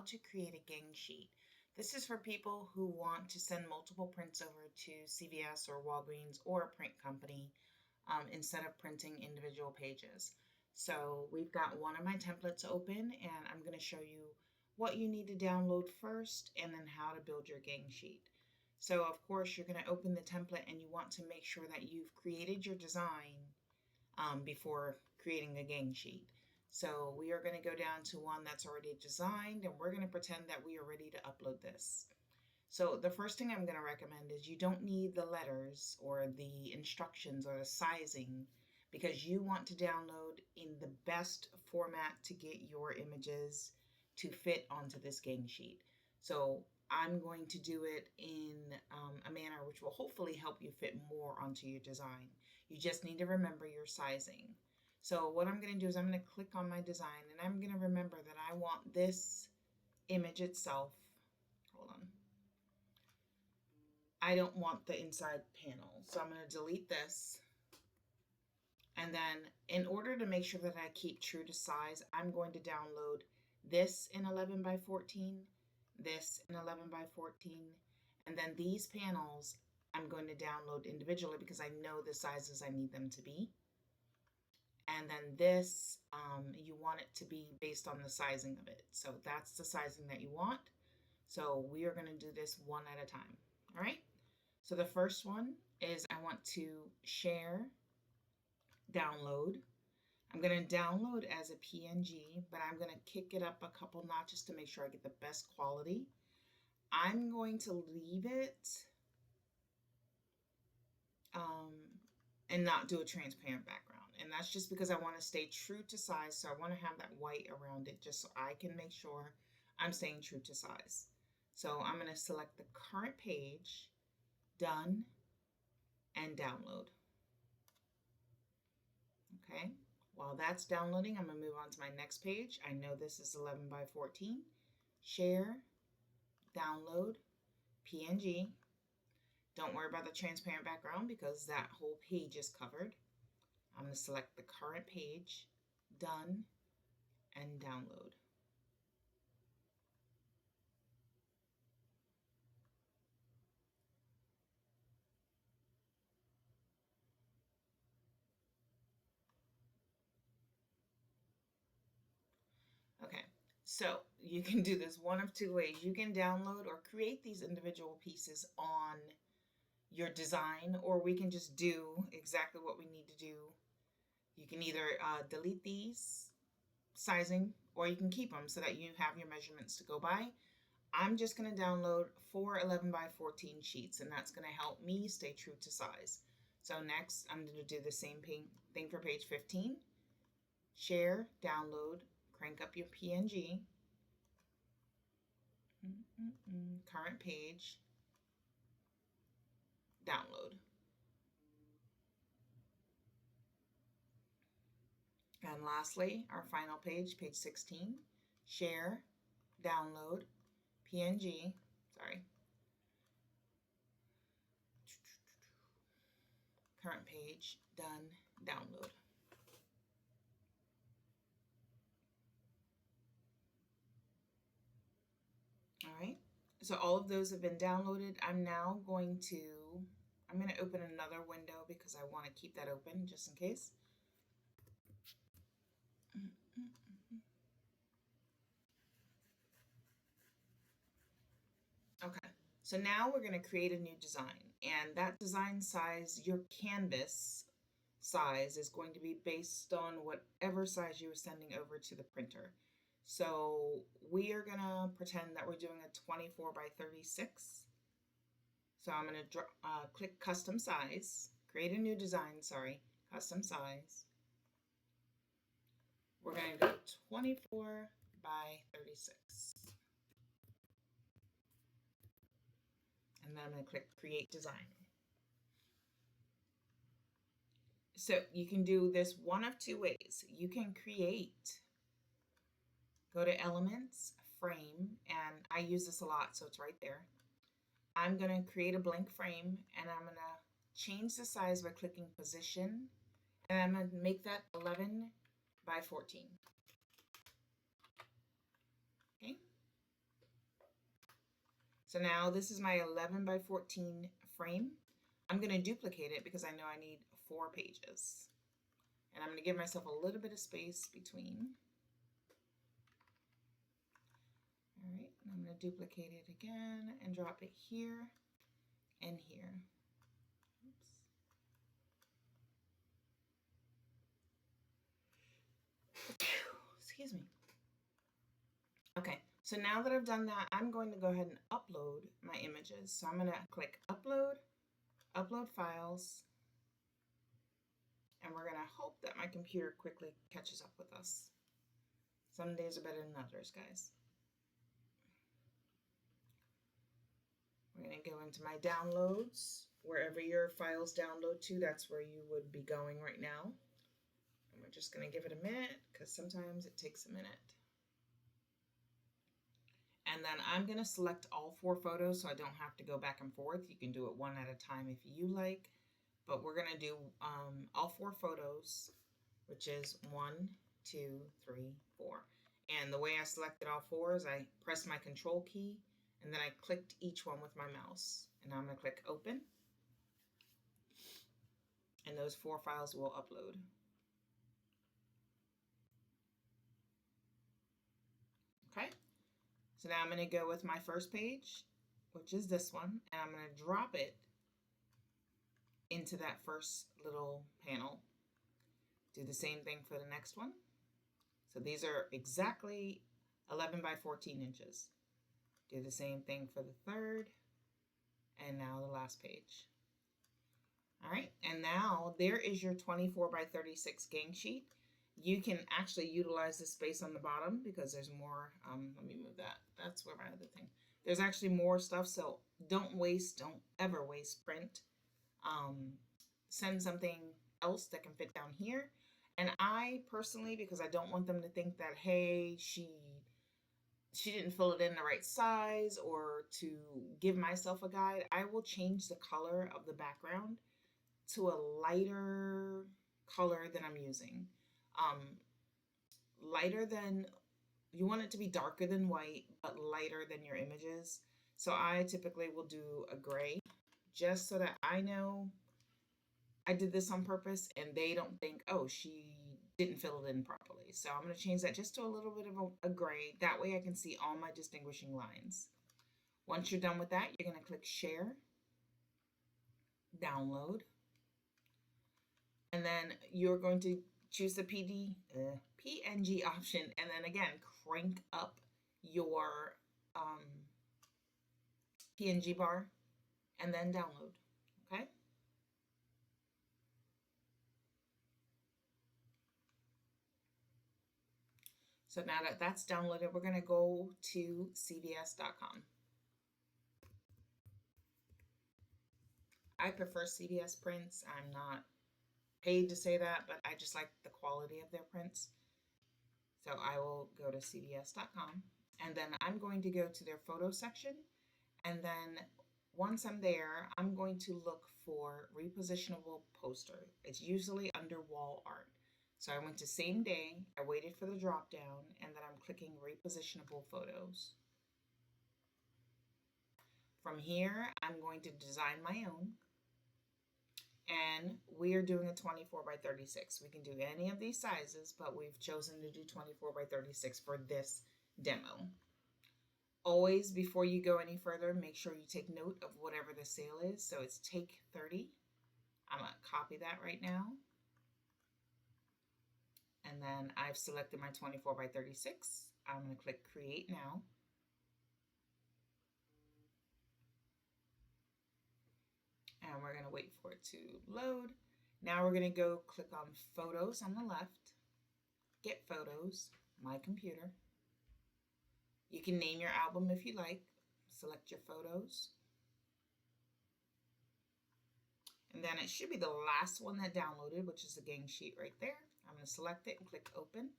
how to create a gang sheet. This is for people who want to send multiple prints over to CVS or Walgreens or a print company instead of printing individual pages. So we've got one of my templates open and I'm going to show you what you need to download first and then how to build your gang sheet. So of course you're going to open the template and you want to make sure that you've created your design before creating a gang sheet. So we are going to go down to one that's already designed and we're going to pretend that we are ready to upload this. So the first thing I'm going to recommend is you don't need the letters or the instructions or the sizing because you want to download in the best format to get your images to fit onto this gang sheet. So I'm going to do it in a manner which will hopefully help you fit more onto your design. You just need to remember your sizing. So what I'm going to do is I'm going to click on my design and I'm going to remember that I want this image itself. Hold on. I don't want the inside panel. So I'm going to delete this. And then in order to make sure that I keep true to size, I'm going to download this in 11 by 14, this in 11 by 14, and then these panels I'm going to download individually because I know the sizes I need them to be. And then this, you want it to be based on the sizing of it. So that's the sizing that you want. So we are going to do this one at a time. All right. So the first one is I want to share, download. I'm going to download as a PNG, but I'm going to kick it up a couple notches to make sure I get the best quality. I'm going to leave it and not do a transparent background. And that's just because I want to stay true to size. So I want to have that white around it just so I can make sure I'm staying true to size. So I'm going to select the current page, done, and download. Okay. While that's downloading, I'm going to move on to my next page. I know this is 11 by 14. Share, download, PNG. Don't worry about the transparent background because that whole page is covered. I'm going to select the current page, done, and download. Okay, so you can do this one of two ways. You can download or create these individual pieces on your design, or we can just do exactly what we need to do. You can either delete these sizing or you can keep them so that you have your measurements to go by. I'm just going to download 4 11 by 14 sheets and that's going to help me stay true to size. So next I'm going to do the same thing for page 15. Share, download, crank up your PNG, current page, download. And lastly, our final page, page 16, share, download, PNG, current page, done, download. All right, so all of those have been downloaded. I'm going to open another window because I want to keep that open just in case. Okay, so now we're going to create a new design, and that design size, your canvas size, is going to be based on whatever size you were sending over to the printer. So we are going to pretend that we're doing a 24 by 36. So I'm going to click custom size, create a new design, custom size. We're going to go 24 by 36. And then I'm going to click create design. So you can do this one of two ways. You can go to elements, frame, and I use this a lot, so it's right there. I'm going to create a blank frame and I'm going to change the size by clicking position, and I'm going to make that 11 by 14. Okay. So now this is my 11 by 14 frame. I'm going to duplicate it because I know I need 4 pages. And I'm going to give myself a little bit of space between. All right, and I'm going to duplicate it again and drop it here and here. Oops. Excuse me. Okay, so now that I've done that, I'm going to go ahead and upload my images. So I'm going to click upload, upload files, and we're going to hope that my computer quickly catches up with us. Some days are better than others, guys. We're going to go into my downloads. Wherever your files download to, that's where you would be going right now. And we're just going to give it a minute because sometimes it takes a minute. And then I'm going to select all 4 photos so I don't have to go back and forth. You can do it one at a time if you like. But we're going to do all 4 photos, which is 1, 2, 3, 4. And the way I selected all 4 is I pressed my control key and then I clicked each one with my mouse. And I'm going to click open. And those 4 files will upload. Okay. So now I'm going to go with my first page, which is this one, and I'm going to drop it into that first little panel. Do the same thing for the next one. So these are exactly 11 by 14 inches. Do the same thing for the third, and now the last page. All right, and now there is your 24 by 36 gang sheet. You can actually utilize the space on the bottom because there's more. Let me move that. That's where my other thing. There's actually more stuff, so don't ever waste print. Send something else that can fit down here. And I personally, because I don't want them to think that, hey, she didn't fill it in the right size, or to give myself a guide, I will change the color of the background to a lighter color than I'm using. Lighter than, you want it to be darker than white, but lighter than your images. So I typically will do a gray, just so that I know I did this on purpose and they don't think, oh, she didn't fill it in properly. So I'm going to change that just to a little bit of a gray. That way I can see all my distinguishing lines. Once you're done with that, you're going to click share, download, and then you're going to choose the PNG option, and then again, crank up your PNG bar, and then download, okay? So now that that's downloaded, we're gonna go to cvs.com. I prefer CVS prints. I'm not paid to say that, but I just like the quality of their prints. So I will go to cvs.com, and then I'm going to go to their photo section, and then once I'm there, I'm going to look for repositionable poster. It's usually under wall art. So I went to same day, I waited for the drop down, and then I'm clicking repositionable photos. From here, I'm going to design my own. And we are doing a 24 by 36. We can do any of these sizes, but we've chosen to do 24 by 36 for this demo. Always, before you go any further, make sure you take note of whatever the sale is. So it's take 30. I'm going to copy that right now. And then I've selected my 24 by 36. I'm going to click create now. And we're going to wait for it to load. Now we're going to go click on photos on the left, get photos, my computer. You can name your album if you like. Select your photos. And then it should be the last one that downloaded, which is the gang sheet right there. I'm going to select it and click open.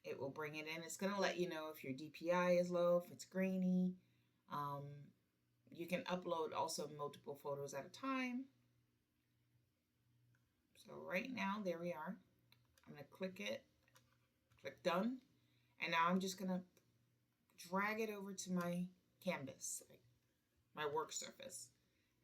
It will bring it in. It's going to let you know if your DPI is low, if it's grainy. You can upload also multiple photos at a time. So right now, there we are. I'm going to click it, click done. And now I'm just going to drag it over to my canvas, like my work surface.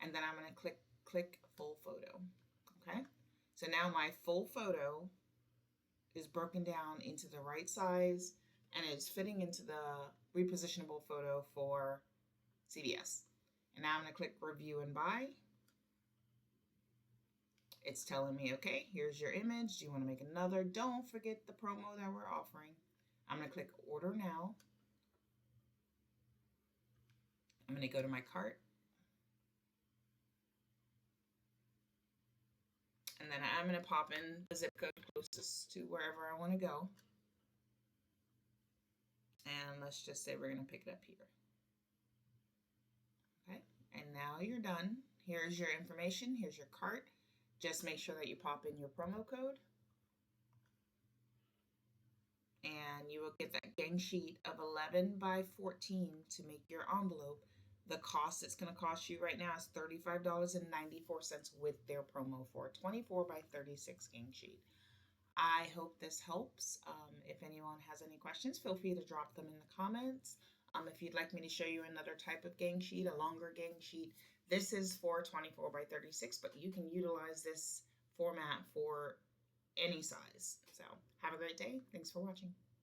And then I'm going to click full photo. Okay. So now my full photo is broken down into the right size and it's fitting into the repositionable photo for CVS. And now I'm going to click review and buy. It's telling me, okay, here's your image. Do you want to make another? Don't forget the promo that we're offering. I'm going to click order now. I'm going to go to my cart. And then I'm going to pop in the zip code closest to wherever I want to go. And let's just say we're going to pick it up here. Okay, and now you're done. Here's your information. Here's your cart. Just make sure that you pop in your promo code. And you will get that gang sheet of 11 by 14 to make your envelope. The cost it's going to cost you right now is $35.94 with their promo for a 24 by 36 gang sheet. I hope this helps. If anyone has any questions, feel free to drop them in the comments. If you'd like me to show you another type of gang sheet, a longer gang sheet, this is for 24 by 36, but you can utilize this format for any size. So have a great day. Thanks for watching.